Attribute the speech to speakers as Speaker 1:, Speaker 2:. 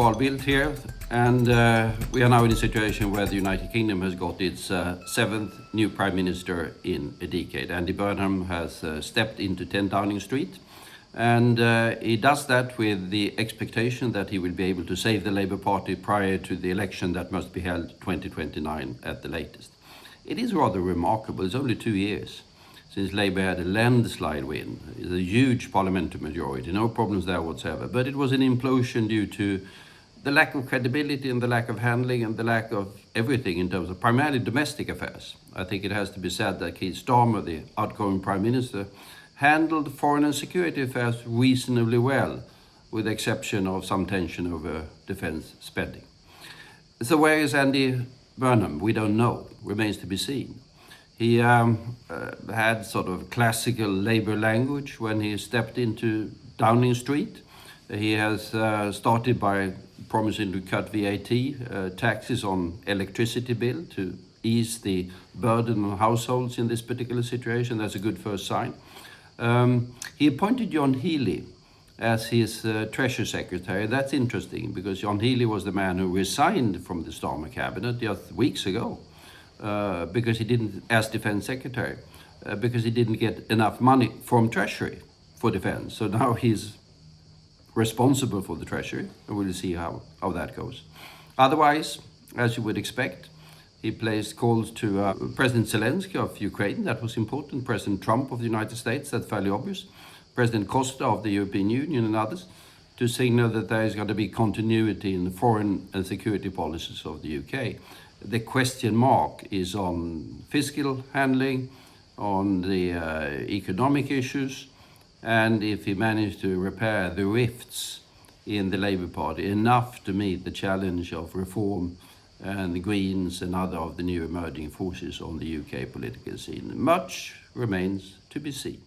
Speaker 1: Carl Bildt here, and we are now in a situation where the United Kingdom has got its seventh new Prime Minister in a decade. Andy Burnham has stepped into 10 Downing Street, and he does that with the expectation that he will be able to save the Labour Party prior to the election that must be held 2029 at the latest. It is rather remarkable. It's only 2 years since Labour had a landslide win, a huge parliamentary majority, no problems there whatsoever. But it was an implosion due to the lack of credibility and the lack of handling and the lack of everything in terms of primarily domestic affairs. I think it has to be said that Keir Starmer, the outgoing Prime Minister, handled foreign and security affairs reasonably well, with the exception of some tension over defence spending. So where is Andy Burnham? We don't know. Remains to be seen. He had sort of classical Labour language when he stepped into Downing Street. He has started by promising to cut VAT taxes on electricity bill to ease the burden on households in this particular situation. That's a good first sign. He appointed John Healey as his Treasury Secretary. That's interesting because John Healey was the man who resigned from the Starmer cabinet just weeks ago. Because he didn't, as Defence Secretary, because he didn't get enough money from Treasury for defence. So now he's responsible for the Treasury, and we'll see how that goes. Otherwise, as you would expect, he placed calls to President Zelensky of Ukraine. That was important. President Trump of the United States, that's fairly obvious. President Costa of the European Union and others, to signal that there is going to be continuity in the foreign and security policies of the UK. The question mark is on fiscal handling, on the economic issues, and if he managed to repair the rifts in the Labour Party enough to meet the challenge of reform and the Greens and other of the new emerging forces on the UK political scene. Much remains to be seen.